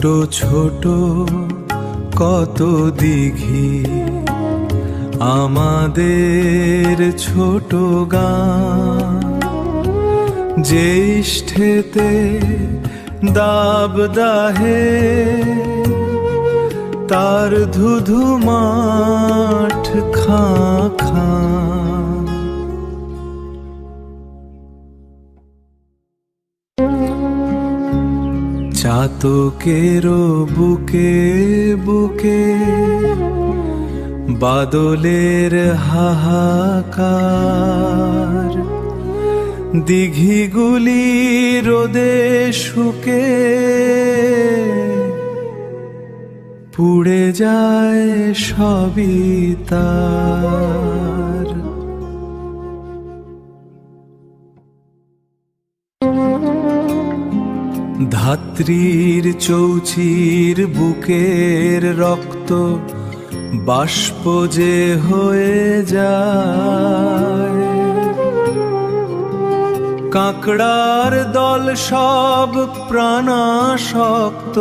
ছোট কত দিঘি আমাদের ছোট গান, জ্যৈষ্ঠেতে দাবদাহে তার ধুধু মাঠ খাঁ খাঁ। চাতকেরও বুকে বুকে বাদলের হাহাকার, দিঘিগুলি রোদে শুকে পুড়ে যায় সবই তার। ধাত্রীর চৌচির বুকের রক্ত বাষ্প যে হয়ে যায়, কাঁকড়ার দল সব প্রাণাসক্ত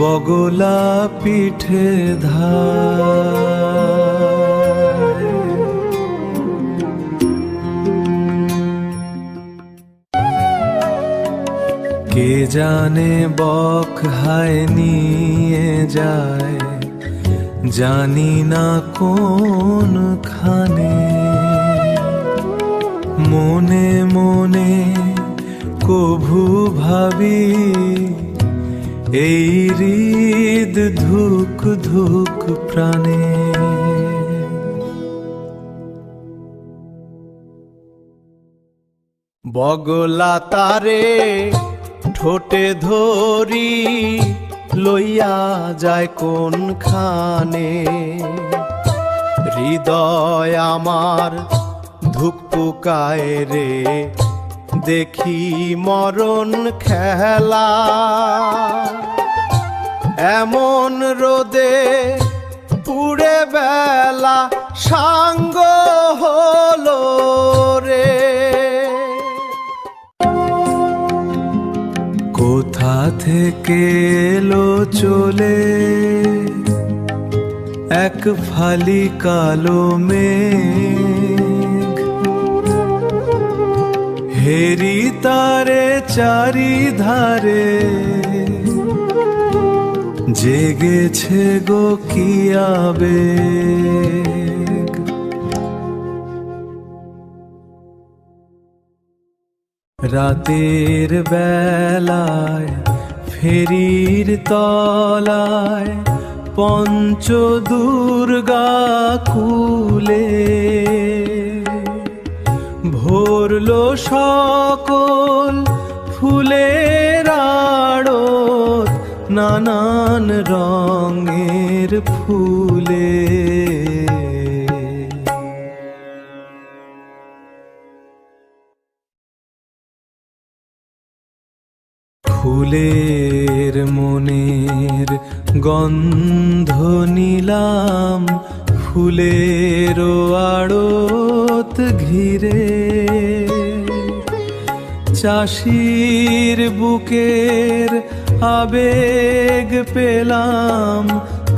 বগলা পিঠে ধায়। কে জানে বক হায় নিয়ে যায়, জানি না কোনখানে। মনে মনে কভু ভাবি এই হৃদ ধুক ধুক প্রাণে। বগলা তারে ঠোঁটে ধরি লইয়া যায় কোনখানে। হৃদয় আমার ধুকপুকায় রে, দেখি মরণ খেলা। এমন রোদে পুড়ে বেলা সাঙ্গ হলো রে। কোথা থেকে এলো চলে এক ফালি কালো মেঘ, হেরি তারে চারিধারে জেগেছে গো কি আবেগ। রাতের বেলায় ফেরির তলায় পঞ্চ দুর্গা কুলে ভরলো সকল ফুলের আড়ত নানান রঙের ফুলে। ফুলের মনের গন্ধ নিলাম ফুলের আড়ত ঘিরে। চাষির বুকের আবেগ পেলাম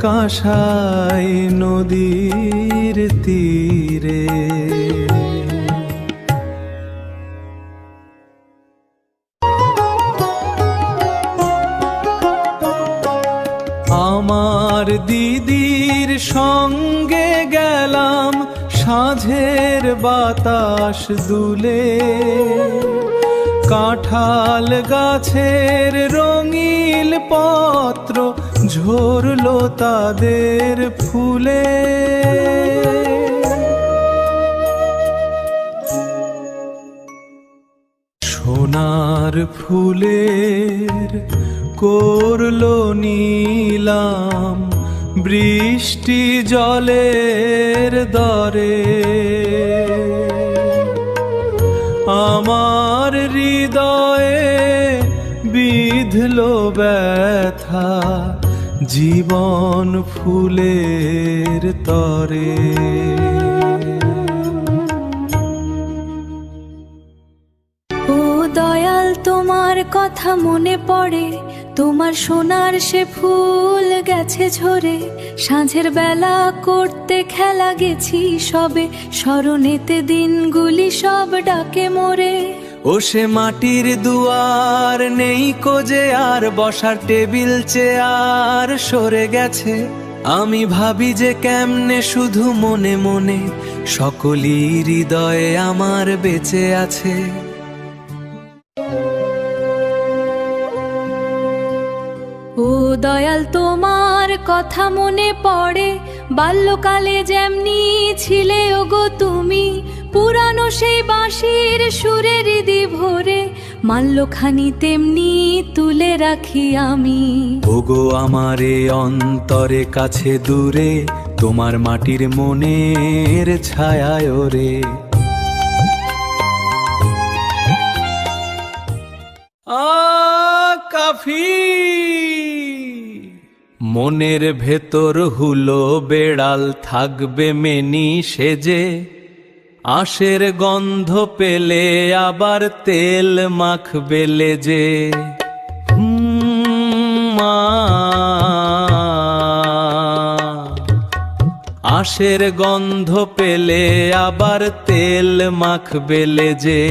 কাঁসাই নদীর তীরে। আমার দিদির সঙ্গে গেলাম সাঁঝের বাতাস দুলে, কাঁঠাল গাছের রঙিল পত্র ঝরলো তাদের ফুলে। সোনার ফুলের করলো নিলাম বৃষ্টি জলের দরে। আমার হৃদয়ে বিঁধলো ব্যথা জীবন ফুলের তরে। ও দয়াল তোমার কথা মনে পড়ে, তোমার সোনার সে ফুল গেছে ঝরে, সাঁঝের বেলা করতে খেলা গেছি সবে, স্মরণেতে দিনগুলি সব ডাকে মোরে। ও সে মাটির দুয়ার নেই কোজে আর, বসার টেবিল চেয়ার সরে গেছে। আমি ভাবি যে কেমনে শুধু মনে মনে, সকলই হৃদয়ে আমার বেঁচে আছে। ও দয়াল তোমার কথা মনে পড়ে, বাল্যকালে যেমনি ছিলে ওগো তুমি, পুরানো সেই বাঁশির সুরে হৃদি ভরে, মাল্যখানি তেমনি তুলে রাখি আমি। ওগো আমার এ অন্তরে কাছে দূরে, তোমার মাটির মনের ছায়ায় ওরে। কাফি মনের ভেতর হুলো বেড়াল থাকবে মেনি সেজে, আঁশের গন্ধ পেলে আবার তেল মাখবে লেজে। আঁশের গন্ধ পেলে আবার তেল মাখবে লেজে।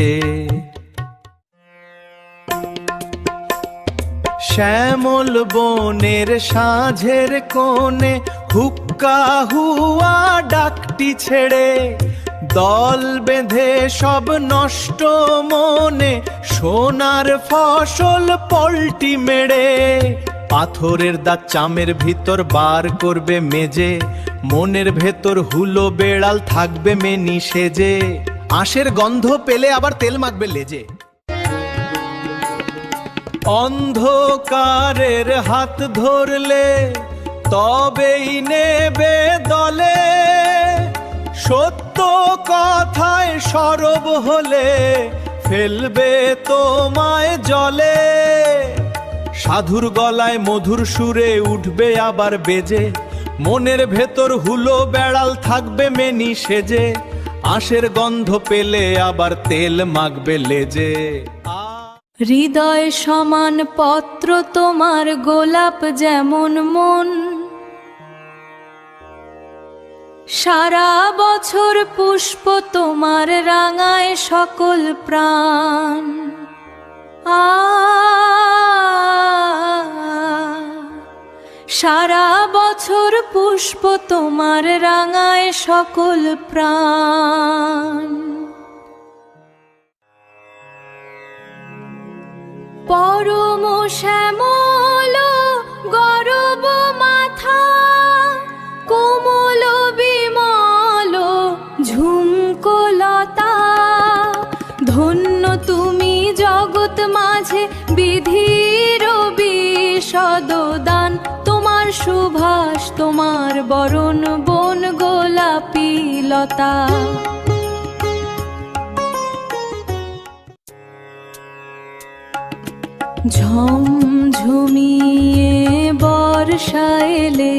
শ্যামল বনের সাঁঝের কোণে হুক্কা হুয়া ডাকটি ছেড়ে, দল বেঁধে সব নষ্ট মনে, সোনার ফসল পল্টি মেরে। পাথরের দাঁত চামের ভিতর বার করবে মেজে, মনের ভেতর হুলো বেড়াল থাকবে মেনি সেজে, আঁশের গন্ধ পেলে আবার তেল মাখবে লেজে। অন্ধকারের হাত ধরলে তবেই নেবে দলে, সত্য কথায় সরব হলে ফেলবে তোমায় জলে। সাধুর গলায় মধুর সুরে উঠবে আবার বেজে, মনের ভেতর হুলো বেড়াল থাকবে মেনি সেজে, আঁশের গন্ধ পেলে আবার তেল মাখবে লেজে। হৃদয় সমান পত্র তোমার গোলাপ যেমন মন, সারা বছর পুষ্প তোমার রাঙায় সকল প্রাণ। সারা বছর পুষ্প তোমার রাঙায় সকল প্রাণ। পরম শ্যামল গরব মাথা, কোমল বিমল ঝুমকোলতা, ধন্য তুমি জগৎ মাঝে বিধির বিশদ দান। তোমার সুভাষ তোমার বরণ বন গোলাপি লতা। ঝমঝমিয়ে বর্ষা এলে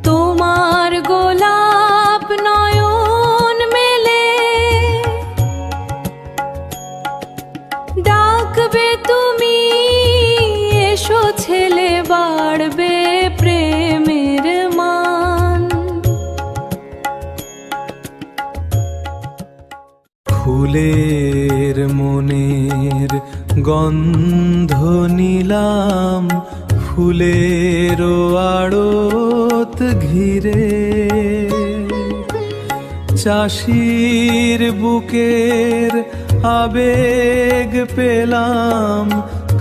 তোমার গোলাপ নয়ন মেলে, ডাকবে তুমি এসো ছেলে, বাড়বে প্রেমের মান। ফুলের মনের গন্ধ নিলাম, ফুলের আড়ত ঘিরে, চাষির বুকের আবেগ পেলাম,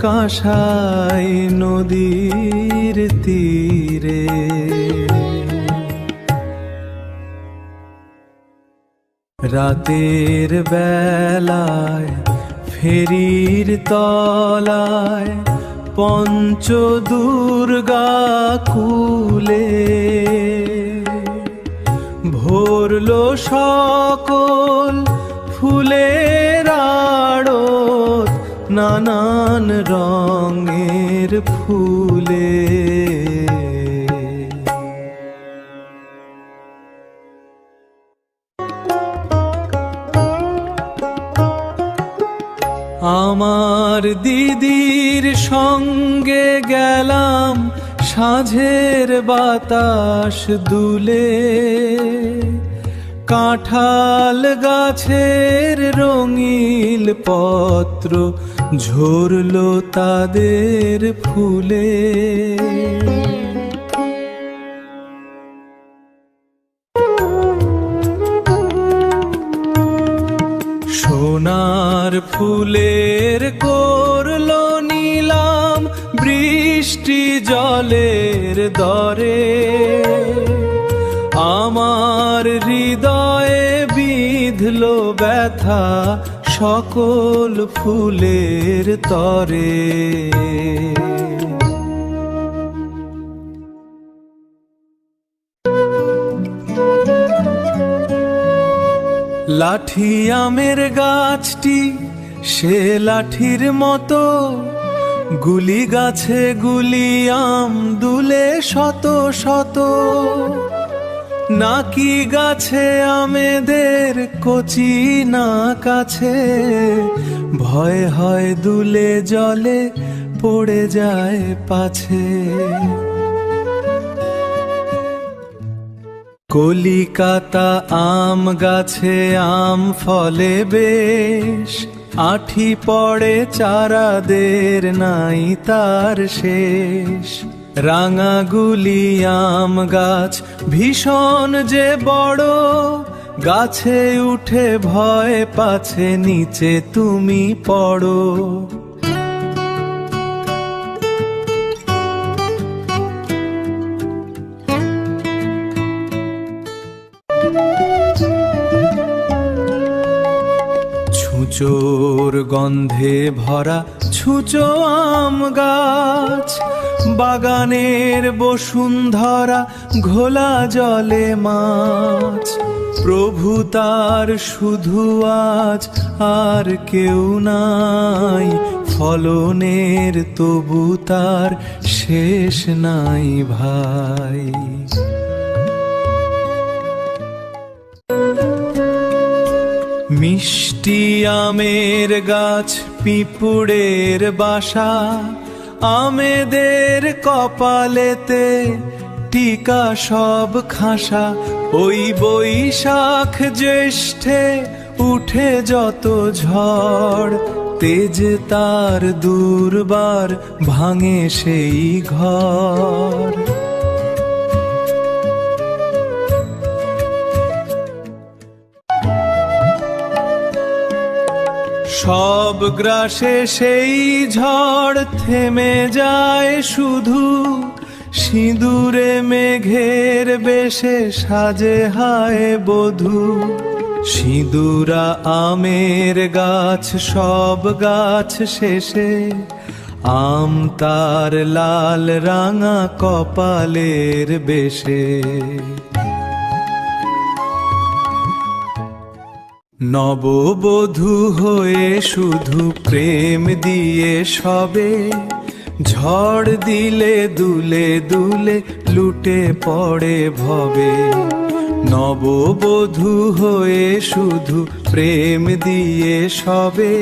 কাঁসাই নদীর তীরে। রাতের বেলায় ফেরির তলায় পঞ্চদুর্গা কুলে, ভরলো সকল ফুলের আড়ত নানান রঙের ফুলে। আমার দিদির সঙ্গে গেলাম সাঁঝের বাতাস দুলে, কাঁঠাল গাছের রঙিল পত্র ঝরলো তাদের ফুলে। সোনার ফুলের করলো নিলাম বৃষ্টি জলের দরে, আমার হৃদয়ে বিঁধলো ব্যথা সকল ফুলের তরে। লাঠি আমের গাছটি সে লাঠির মতো, গুলি গাছে গুলি আম দুলে শত শত। নাকি গাছে আমেদের কচি না কাছে, ভয় হয় দুলে জলে পড়ে যায় পাছে। কলিকাতা আম গাছে আম ফলে বেশ, আঠি পড়ে চারাদের নাই তার শেষ। রাঙাগুলি আম গাছ ভীষণ যে বড়, গাছে উঠে ভয় পাছে নিচে তুমি পড়ো। ছুঁচোর গন্ধে ভরা ছুঁচো আম গাছ, বাগানের বসুন্ধরা ঘোলা জলে মাছ। প্রভু তার শুধু আজ আর কেউ নাই, ফলনের তবু তার শেষ নাই ভাই। মিষ্টি আমের গাছ পিঁপুড়ের বাসা, আমেদের কপালেতে টিকা সব খাসা। ওই বৈশাখ জ্যৈষ্ঠে উঠে যত ঝড়, তেজ তার দুর্বার ভাঙে সেই ঘর। সব গ্রাসে সেই ঝড় থেমে যায় শুধু, সিঁদুরে মেঘের বেশে সাজে হায় বধূ। সিঁদুরা আমের গাছ সব গাছ শেষে, আম তার লাল রাঙা কপালের বেশে। নববধূ হয়ে শুধু প্রেম দিয়ে সবে, ঝড় দিলে দুলে দুলে লুটে পড়ে ভবে। নববধূ হয়ে শুধু প্রেম দিয়ে সবে,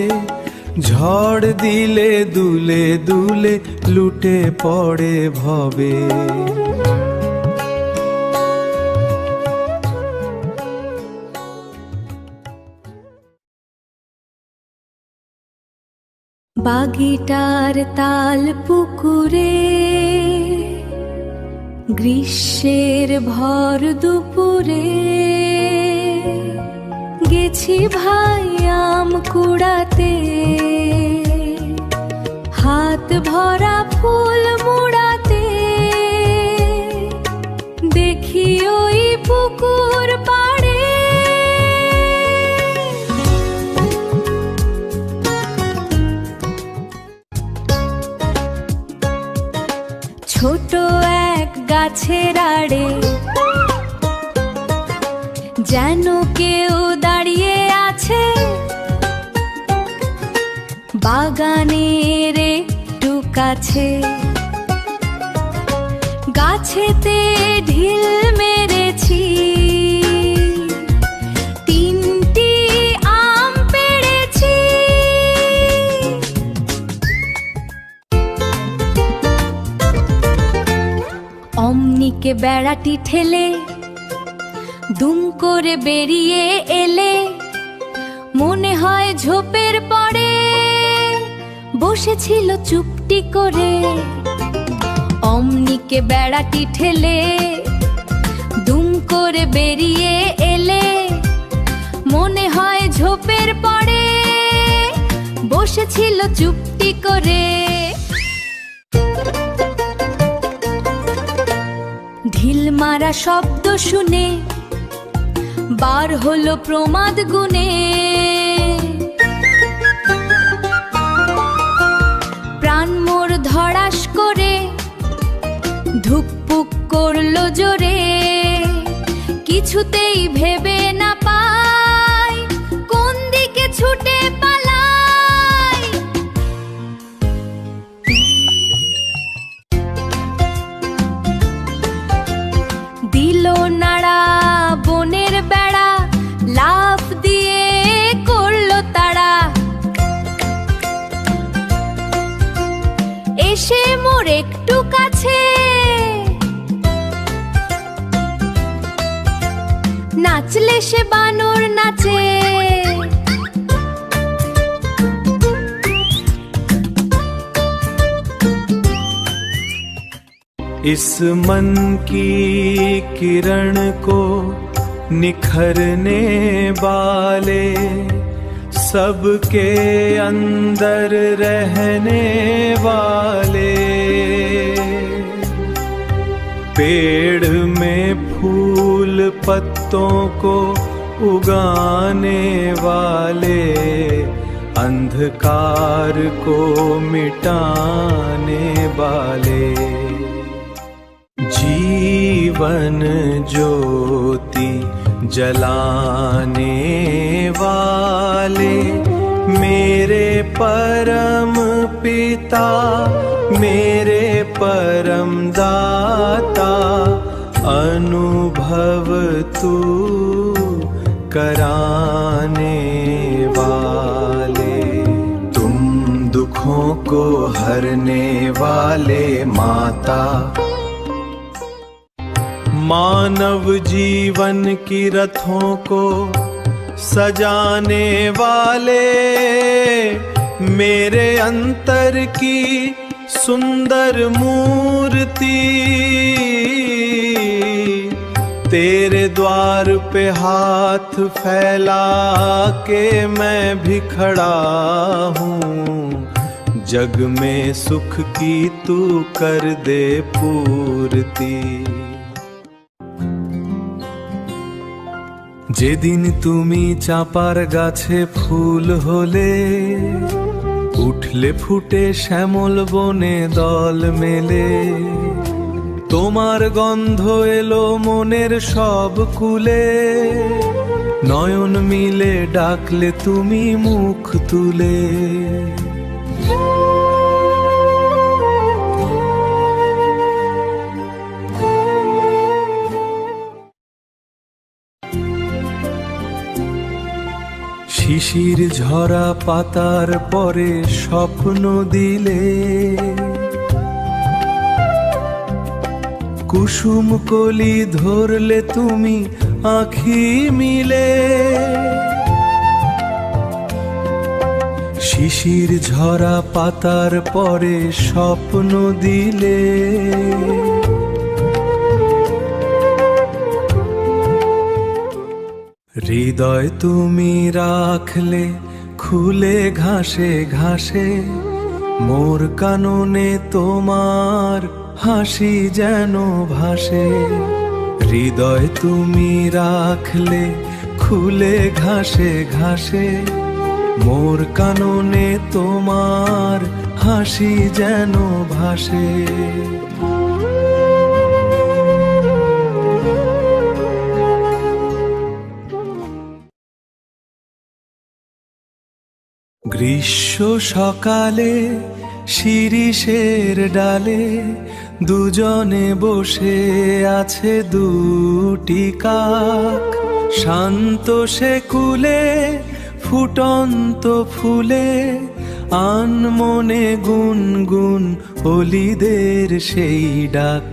ঝড় দিলে দুলে দুলে লুটে পড়ে ভবে। বাগিটার তাল পুকুরে গ্রীষ্মের ভর দুপুরে, গেছি ভাই আম কুড়াতে, হাত ভরা ফুল মুড়াতে। দেখি ওই পুকুর পাড়ে ছোট এক গাছের আড়ে, যেন কেউ দাঁড়িয়ে আছে। বাগানের একটু কাছে, গাছেতে ঢিল মেরেছি, তিনটি আম পেড়েছি। অমনিকে বেড়াটি ঠেলে দুম করে বেরিয়ে এলে, মনে হয় ঝোপের পরে বসেছিল চুপটি করে। অমনিকে বেড়াটি ঠেলে দুম করে বেরিয়ে এলে, মনে হয় ঝোপের পরে বসেছিল চুপটি করে। ঢিল মারা শব্দ শুনে বার হলো প্রমাদ গুনে, প্রাণ মোর ধড়াস করে ধুকপুক করলো জোরে। কিছুতেই ভেবে না পাই কোন দিকে ছুটে পালাই। দিল নাড়া বনের বেড়া, লাফ দিয়ে করলো তাড়া। এসে মোর একটু কাছে নাচলে সে বানর নাচে। इस मन की किरण को निखरने वाले, सबके अंदर रहने वाले, पेड़ में फूल पत्तों को उगाने वाले, अंधकार को मिटाने वाले, जीवन ज्योति जलाने वाले, मेरे परम पिता मेरे परम दाता, अनुभव तू कराने वाले, तुम दुखों को हरने वाले माता। मानव जीवन की रथों को सजाने वाले, मेरे अंतर की सुंदर मूर्ति, तेरे द्वार पे हाथ फैला के मैं भी खड़ा हूँ, जग में सुख की तू कर दे पूर्ति। যেদিন তুমি চাপার গাছে ফুল হলে, উঠলে ফুটে শ্যামল বনে দল মেলে, তোমার গন্ধ এলো মনের সব কুলে, নয়ন মিলে ডাকলে তুমি মুখ তুলে। শিশির ঝরা পাতার পরে স্বপ্ন দিলে, কুসুম কলি ধরলে তুমি আঁখি মিলে, শিশির ঝরা পাতার পরে স্বপ্ন দিলে, হৃদয় তুমি রাখলে খুলে ঘাসে ঘাসে, মোর কাননে তোমার হাসি যেন ভাসে। হৃদয় তুমি রাখলে খুলে ঘাসে ঘাসে, মোর কাননে তোমার হাসি যেন ভাসে। গ্রীষ্ম সকালে শিরিষের ডালে, দুজনে বসে আছে দুটি কাক, শান্ত সে কুলে ফুটন্ত ফুলে, আনমনে গুনগুন অলিদের সেই ডাক।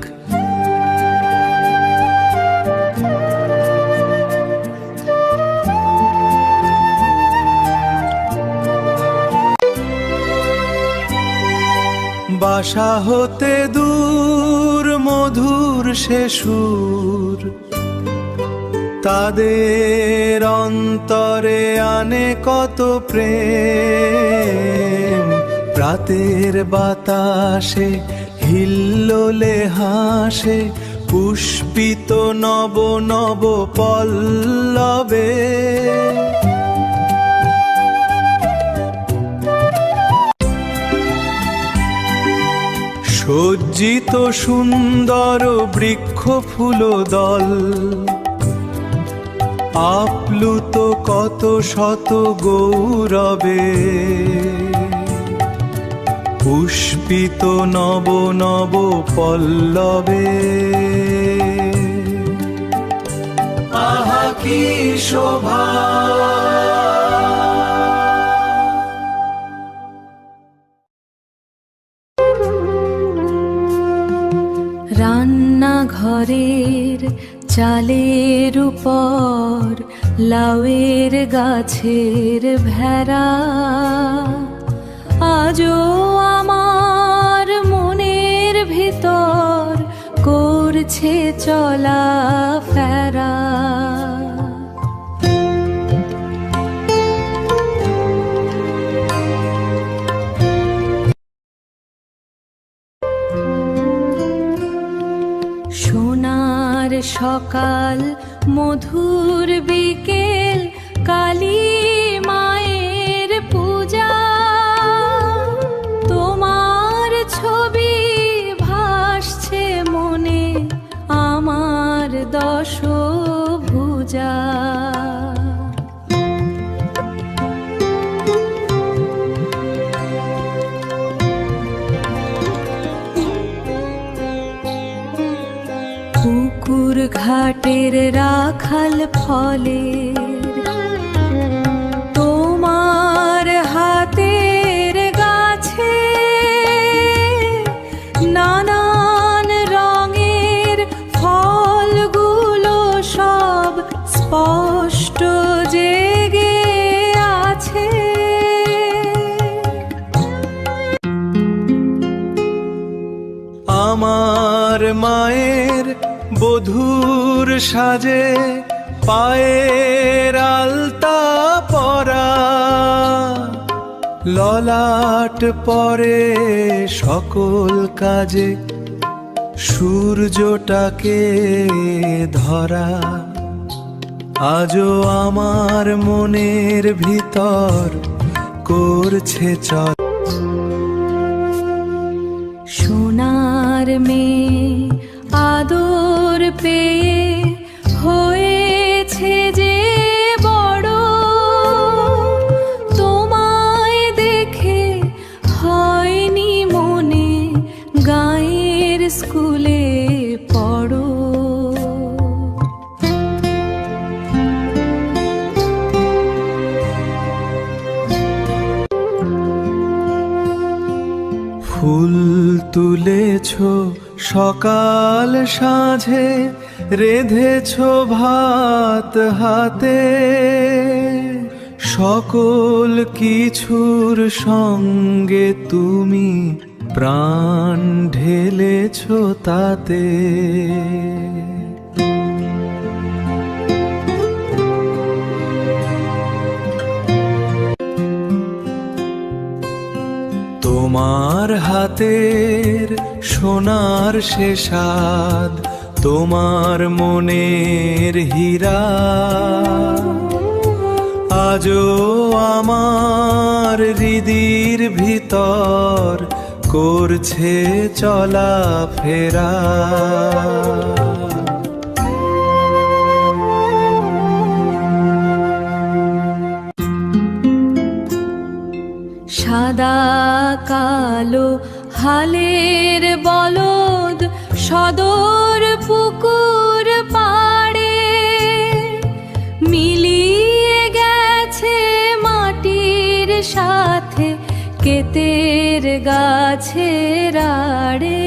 বাসা হতে দূর মধুর সে সুর, তাদের অন্তরে আনে কত প্রেম। রাতের বাতাসে হিল্লোলে হাসে, পুষ্পিত নব নব পল্লবে। সজ্জিত সুন্দর বৃক্ষ ফুলদল, আপ্লুত কত শত গৌরবে। পুষ্পিত নব নব পল্লবে। আহা কি শোভা! রান্নাঘরের চালের উপর লাউয়ের গাছের ভেড়া, আজও আমার মনের ভিতর করছে চলা ফেরা। সোনার সকাল মধুর বিকেল, কালী মায়ের পূজা। তোমার ছবি ভাসছে মনে আমার দশভুজা। পুকুর ঘাটের রাখাল ফলের, তোমার হাতের গাছে নানান রঙের ফলগুলো সব স্পষ্ট জেগে আছে। আমার মায়ের বধূর সাজে পায়ের আলতা পরা, ললাট পরে সকল কাজে সূর্যটাকে ধরা। আজও আমার মনের ভিতর করছে চল। সোনার মেয়ে আদর পেয়ে হয়েছে যে বড়, তোমায় দেখে হয়নি মনে গাঁয়ের স্কুলে পড়ো। ফুল তুলেছ সকাল সাঁঝে, রেঁধেছ ভাত হাতে। সকল কিছুর সঙ্গে তুমি প্রাণ ঢেলেছ তাতে। তোমার হাতের সোনার সে স্বাদ, তোমার মনের হীরা। আজও আমার হৃদির ভিতর করছে চলা ফেরা। সাদা কালো হালের বলদ সদর পুকুর পাড়ে, মিলিয়ে গেছে মাটির সাথে কেতের গাছের আড়ে।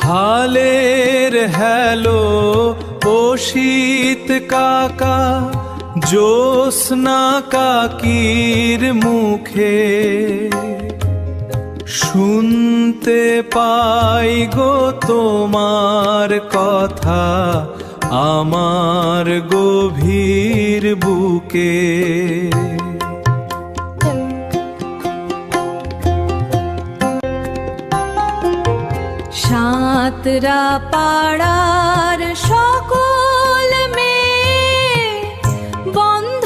হালের হ্যালো ও শীত কাকা জ্যোৎস্না কাকির মুখে শুনতে পাই গো তোমার কথা আমার গভীর বুকে। সাতরা পাড়ার সকল মেয়ে বন্ধ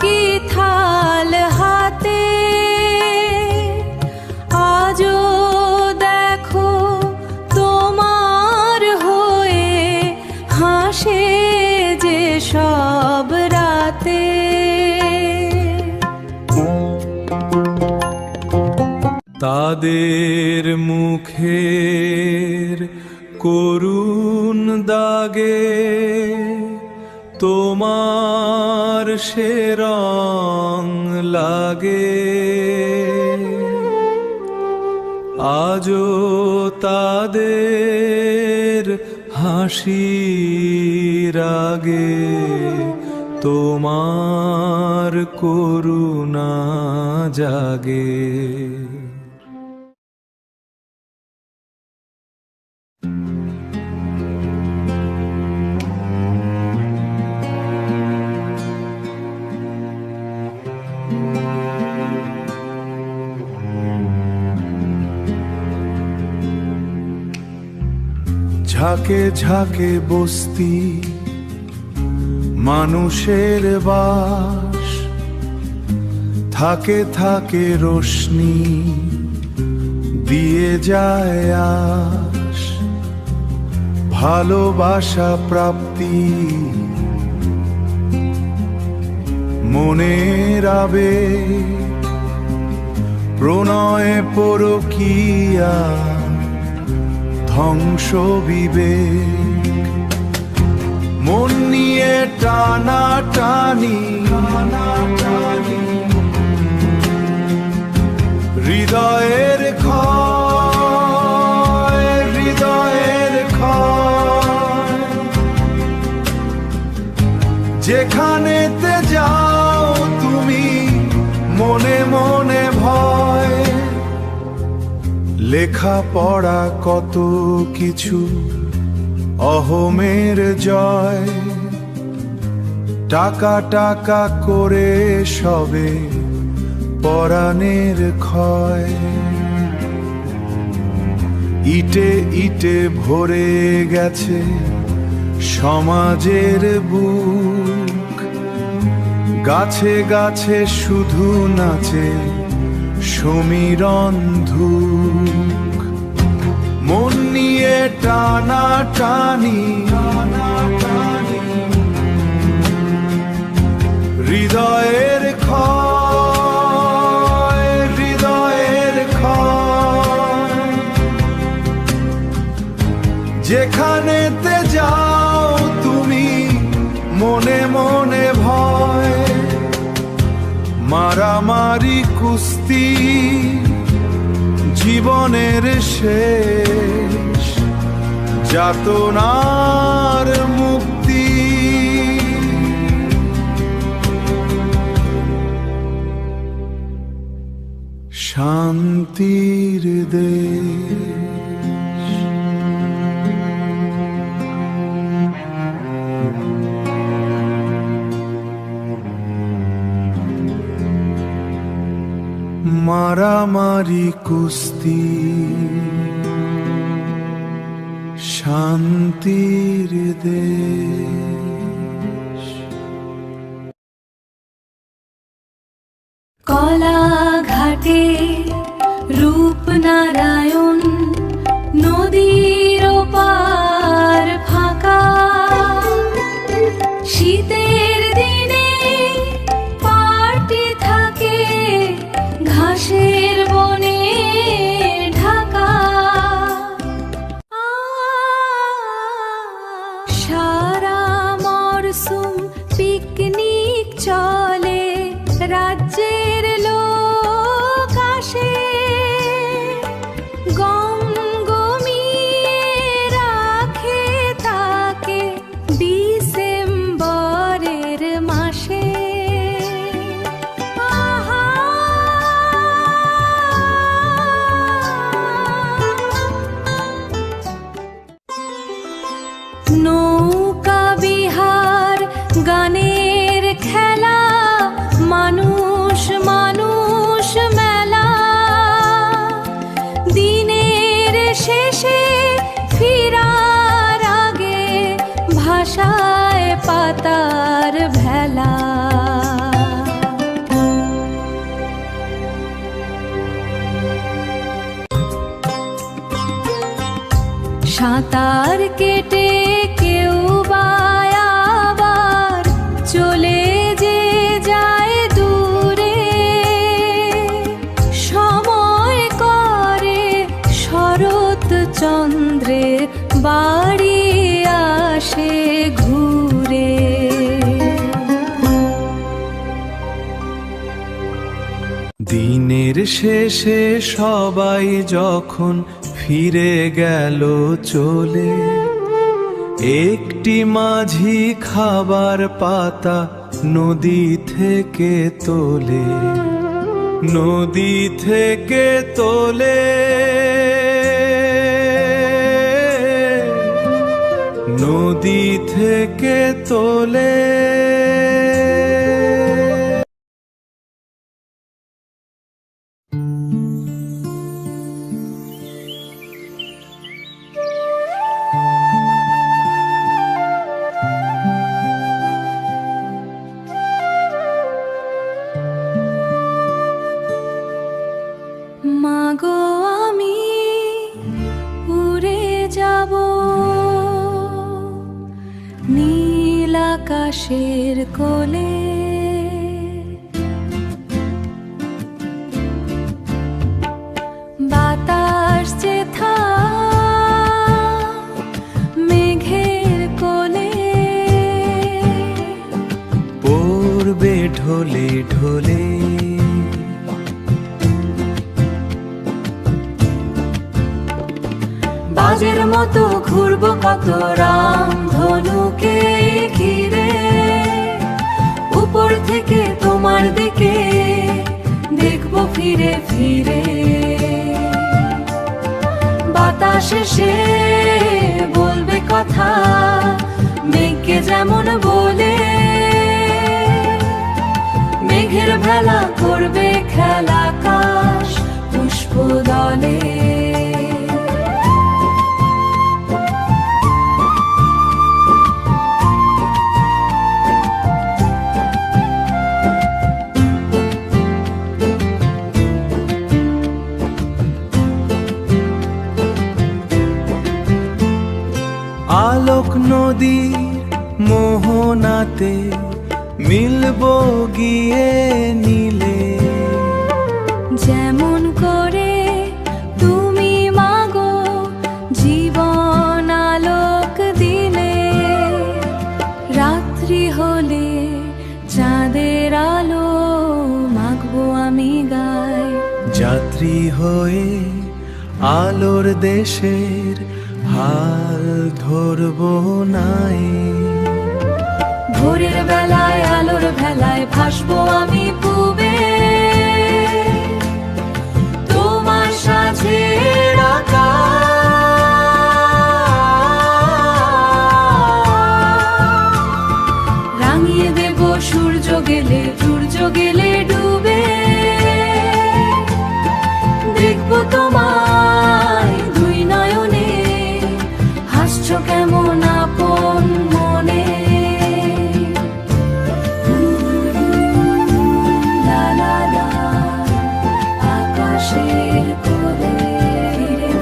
কি থাল হাতে, আজও দেখো তোমার হয়ে হাসে যে সব রাতে। তাদের মুখের করুণ দাগে তোমার সে রং লাগে, আজও তাদের হাসির আগে তোমার করুণা জাগে। ঝাঁকে ঝাঁকে বস্তি মানুষের বাস, থাকে থাকে রোশনি দিয়ে যায় আশ, ভালোবাসা প্রাপ্তি মনের আবেগ, প্রণয় পরকীয়া ধ্বংস বিবেক, মন নিয়ে টানা টানি হৃদয়ের ক্ষয়, হৃদয়ের ক্ষয়, যেখানেতে যাও তুমি মনে মনে ভয়, লেখা পড়া কত কিছু অহমের জয়, টাকা টাকা করে সবে পরাণের ক্ষয়, ইটে ইটে ভরে গেছে সমাজের বুক, গাছে গাছে শুধু নাচে সমীরণ ধুক, মন নিয়ে টানা টানি হৃদয়ের ক্ষয়, হৃদয়ের ক্ষয়, যেখানেতে যাও তুমি মনে মনে ভয়, মারামারি কুস্তি জীবনের শেষ, যাতনার মুক্তি। শান্তির দেশ। মারামারি কুস্তি শান্তির দেশ। কলাঘাটে রূপনারায়ণ নদীর পার ফাঁকা, শীতের দিনে পার্টি থাকে ঘাসের বনে ঢাকা, সারা মরশুম পিকনিক চলে, রাজ্যের লোক আসে, গম গমিয়ে রাখে তাকে নৌকা বিহার গানের খেলা, মানুষ মানুষ মেলা, দিনের শেষে ফিরার আগে ভাষায় পাতার ভেলা। সাঁতার কেটে কেউ বা আবার চলে যে যায় দূরে, সময় করে শরৎ চন্দ্রের বাড়ি আসে ঘুরে। দিনের শেষে সবাই যখন ফিরে গেল চলে, একটি মাঝি খাবার পাতা নদী থেকে তোলে, নদী থেকে তোলে, নদী থেকে তোলে। মাগো আমি উড়ে যাব নীল আকাশের কোলে, বাতাস যেথা মেঘের কোলে, পড়বে ঢলে ঢলে, বাজের মতো ঘুরবো কত রাম ধনুকে ঘিরে, উপর থেকে তোমার দিকে দেখবো ফিরে ফিরে। বাতাস এসে বলবে কথা মেঘকে যেমন বলে, মেঘের ভেলা করবে খেলা আকাশ পুষ্প দলে। আলোক নদীর মোহনাতে মিলবো গিয়ে নীলে, যেমন করে তুমি মাগো জীবন আলোক দিলে, রাত্রি হলে চাঁদের আলো মাখবো আমি গায়ে, যাত্রী হয়ে আলোর দেশের হাল ধরবো নাই। ভোরের বেলায় আলোর ভেলায় ভাসবো আমি পূবে, তোমার সাঁঝের আকাশ রাঙিয়ে দেব সূর্য গেলে ডুবে, দেখবো তোমায় দুই নয়নে হাসছো কেমন আপন মনে। লা লা লা আকাশের কোলে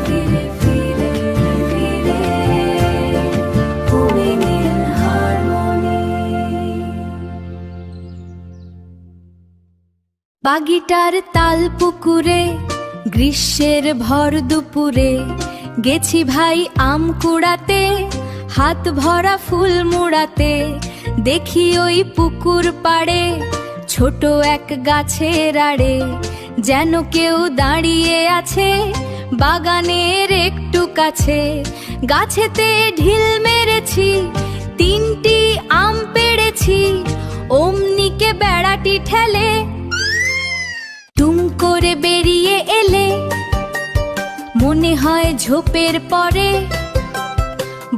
ফিরে ফিরে ফিরে ফিরে হুমিংয়ের হারমোনি। বাগিটার তাল পুকুরে গ্রীষ্মের ভর দুপুরে গেছি ভাই আম কুড়াতে, হাত ভরা ফুল মুড়াতে, দেখি ওই পুকুর পাড়ে ছোট এক গাছের আড়ে যেন কেউ দাঁড়িয়ে আছে বাগানের একটু কাছে। গাছেতে ঢিল মেরেছি, 3টি আম পেড়েছি, অমনিকে বেড়াটি ঠেলে টুম করে বেরিয়ে এলে, মনে হয় ঝোপের পরে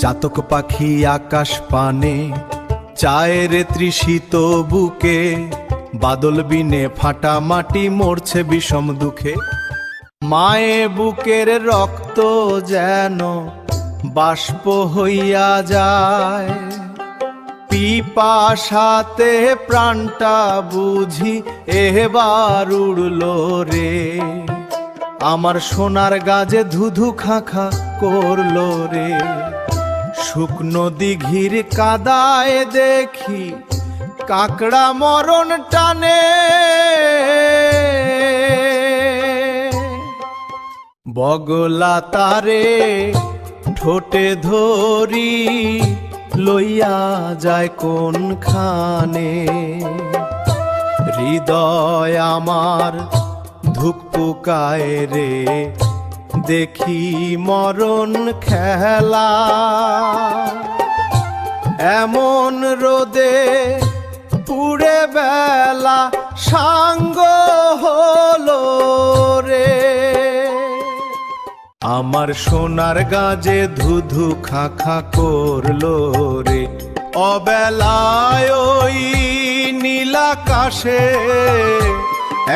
চাতক পাখি আকাশ পানে চায়ের তৃষিত বুকে, বাদল বিনে ফাটা মাটি মরছে বিষম দুঃখে। মায়ে বুকের রক্ত যেন বাষ্প হইয়া যায়, পিপাসাতে প্রাণটা বুঝি এবার উড়ল রে। আমার সোনার গাজে ধুধু খাখা করলো রে। শুকনো দিঘির কাদায় দেখি কাকড়া মরণ টানে, বগলা তারে ঠোঁটে ধরি লইয়া যায় কোনখানে। হৃদয় আমার ধুকপুকায় রে, দেখি মরণ খেলা। এমন রোদে পুড়ে বেলা সাঙ্গ হলো রে। আমার সোনার গাজে ধুধু খাখা করলো রে। অবেলায় ওই নীলাকাশে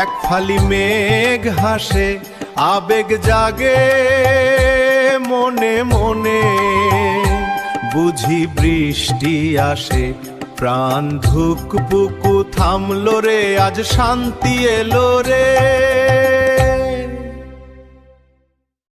এক ফালি মেঘ হাসে, আবেগ জাগে মনে মনে, বুঝি বৃষ্টি আসে। প্রাণ ধুকপুকু থামলো রে, আজ শান্তি এলো রে।